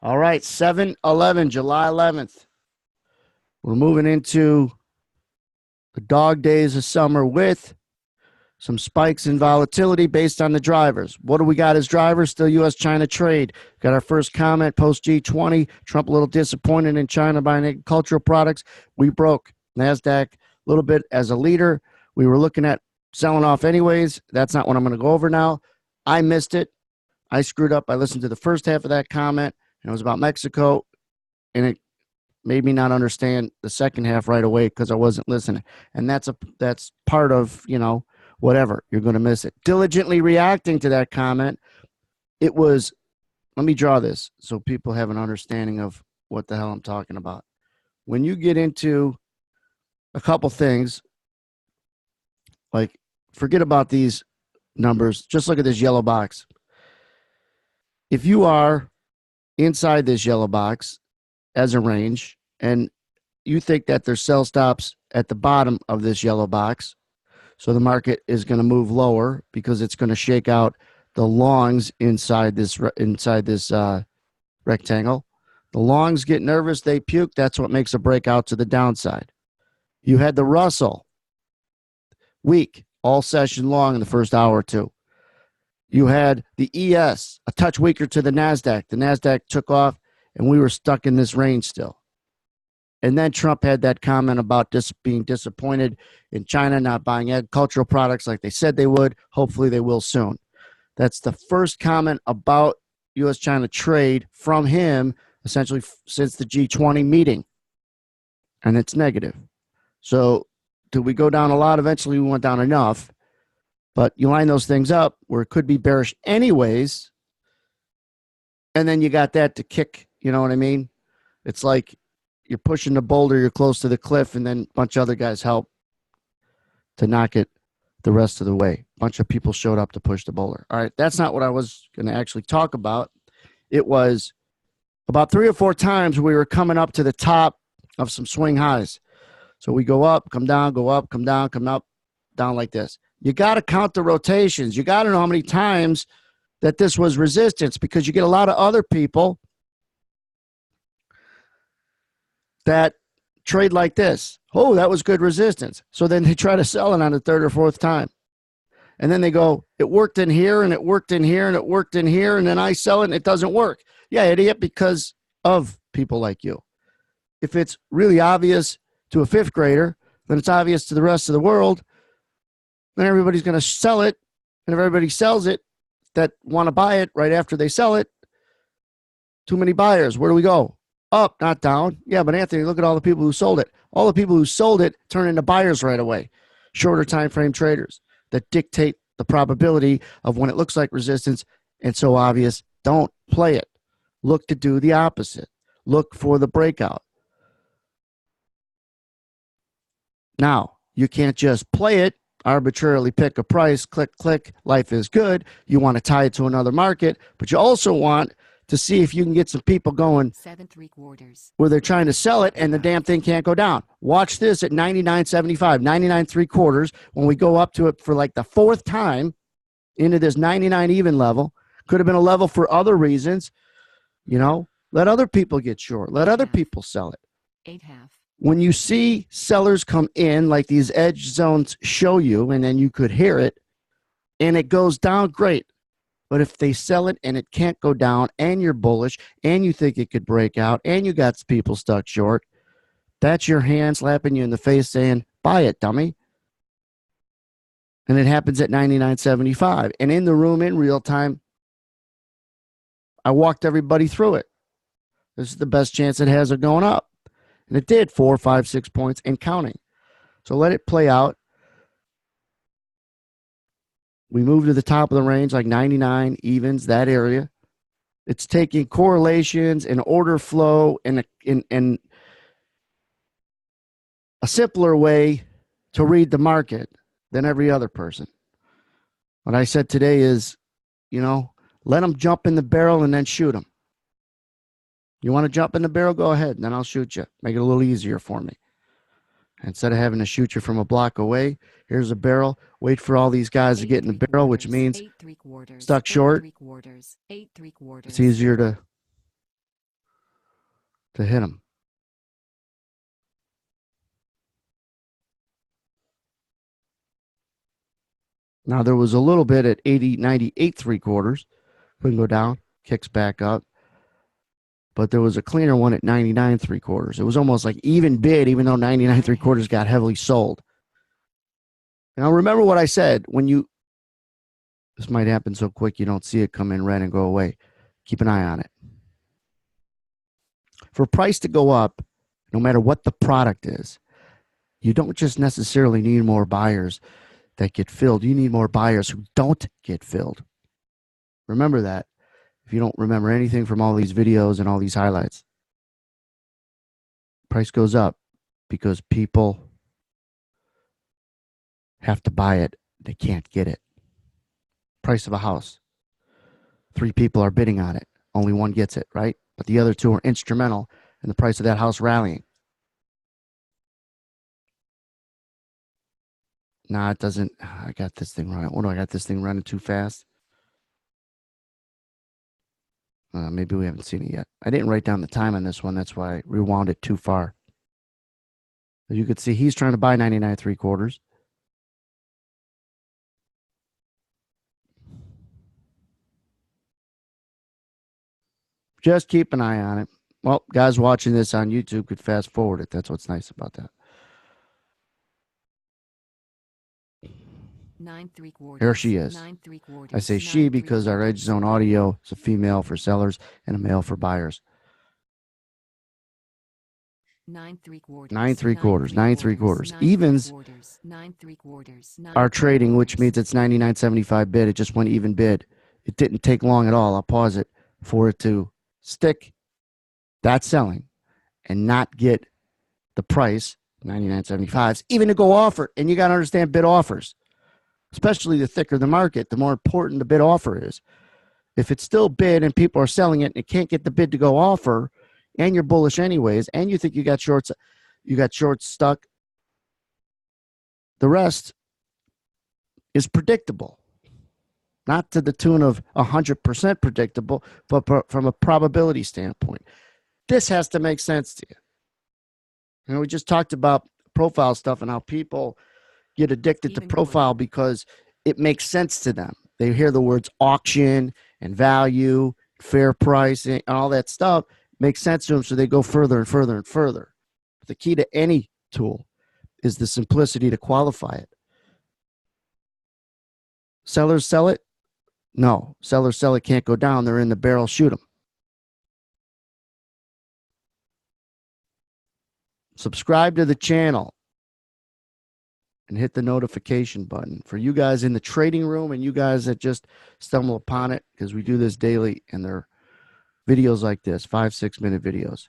All right, 7-11, July 11th. We're moving into the dog days of summer with some spikes in volatility based on the drivers. What do we got as drivers? Still U.S.-China trade. Got our first comment post G20. Trump a little disappointed in China buying agricultural products. We broke NASDAQ a little bit as a leader. We were looking at selling off anyways. That's not what I'm going to go over now. I missed it. I screwed up. I listened to the first half of that comment, and it was about Mexico, and it made me not understand the second half right away because I wasn't listening. And that's part of, whatever. You're going to miss it. Diligently reacting to that comment, it was, let me draw this so people have an understanding of what the hell I'm talking about. When you get into a couple things, like forget about these numbers, just look at this yellow box. If you are inside this yellow box as a range and you think that there's sell stops at the bottom of this yellow box, so the market is going to move lower because it's going to shake out the longs inside this rectangle. The longs get nervous, they puke. That's what makes a breakout to the downside. You had the Russell weak all session long in the first hour or two. You had the ES a touch weaker to the NASDAQ. The NASDAQ took off and we were stuck in this range still. And then Trump had that comment about being disappointed in China not buying agricultural products like they said they would. Hopefully they will soon. That's the first comment about U.S.-China trade from him essentially since the G20 meeting. And it's negative. So did we go down a lot? Eventually we went down enough. But you line those things up where it could be bearish anyways. And then you got that to kick, you know what I mean? It's like you're pushing the boulder, you're close to the cliff, and then a bunch of other guys help to knock it the rest of the way. A bunch of people showed up to push the boulder. All right, that's not what I was going to actually talk about. It was about 3 or 4 times we were coming up to the top of some swing highs. So we go up, come down, go up, come down, come up, down like this. You got to count the rotations. You got to know how many times that this was resistance because you get a lot of other people that trade like this. Oh, that was good resistance. So then they try to sell it on the 3rd or 4th time. And then they go, it worked in here and it worked in here and it worked in here. And then I sell it and it doesn't work. Yeah, idiot, because of people like you. If it's really obvious to a 5th grader, then it's obvious to the rest of the world. Then everybody's going to sell it. And if everybody sells it that want to buy it right after they sell it, too many buyers. Where do we go? Up, not down. Yeah, but Anthony, look at all the people who sold it. All the people who sold it turn into buyers right away. Shorter time frame traders that dictate the probability of when it looks like resistance and so obvious, don't play it. Look to do the opposite. Look for the breakout. Now, you can't just play it, arbitrarily pick a price, click, click, life is good. You want to tie it to another market, but you also want to see if you can get some people going 7 3/4 where they're trying to sell it and the damn thing can't go down. Watch this at 99.75, 99 3/4 when we go up to it for like the 4th time into this 99 even level. Could have been a level for other reasons. Let other people get short. Let other people sell it. 8.5. When you see sellers come in like these edge zones show you, and then you could hear it, and it goes down, great. But if they sell it and it can't go down and you're bullish and you think it could break out and you got people stuck short, that's your hand slapping you in the face saying, buy it, dummy. And it happens at 99.75. And in the room in real time, I walked everybody through it. This is the best chance it has of going up. And it did 4, 5, 6 points and counting. So let it play out. We move to the top of the range, like 99 evens, that area. It's taking correlations and order flow and a simpler way to read the market than every other person. What I said today is, let them jump in the barrel and then shoot them. You want to jump in the barrel? Go ahead, and then I'll shoot you. Make it a little easier for me. Instead of having to shoot you from a block away, here's a barrel. Wait for all these guys to get in the barrel, which means stuck short. It's easier to to hit them. Now, there was a little bit at 80, 98 3/4. Couldn't go down, kicks back up. But there was a cleaner one at 99 3/4. It was almost like even bid, even though 99 3/4 got heavily sold. Now, remember what I said. This might happen so quick you don't see it come in red and go away. Keep an eye on it. For price to go up, no matter what the product is, you don't just necessarily need more buyers that get filled. You need more buyers who don't get filled. Remember that if you don't remember anything from all these videos and all these highlights. Price goes up because people have to buy it. They can't get it. Price of a house. 3 people are bidding on it. Only one gets it, right? But the other 2 are instrumental in the price of that house rallying. Nah, it doesn't. I got this thing right. What do I got this thing running too fast? Maybe we haven't seen it yet. I didn't write down the time on this one. That's why I rewound it too far. As you can see, he's trying to buy 99 3/4. Just keep an eye on it. Well, guys watching this on YouTube could fast forward it. That's what's nice about that. 9 3/4. Here she is. 9 3/4. I say she because our Edge Zone audio is a female for sellers and a male for buyers. 9 3/4. 9 3/4. 9 3/4. Evens 9 3/4. are trading, which means it's 99.75 bid. It just went even bid. It didn't take long at all. I'll pause it for it to stick. That's selling and not get the price, 99.75s, even to go offer. And you got to understand bid offers, especially the thicker the market, the more important the bid offer is. If it's still bid and people are selling it and it can't get the bid to go offer, and you're bullish anyways, and you think you got shorts stuck, the rest is predictable. Not to the tune of 100% predictable, but from a probability standpoint. This has to make sense to you. You know, we just talked about profile stuff and how people get addicted to profile because it makes sense to them. They hear the words auction and value, fair price, and all that stuff makes sense to them, so they go further and further and further. But the key to any tool is the simplicity to qualify it. Sellers sell it? No. Sellers sell it, can't go down. They're in the barrel, shoot them. Subscribe to the channel and hit the notification button for you guys in the trading room and you guys that just stumble upon it, because we do this daily and they're videos like this, 5-6 minute videos.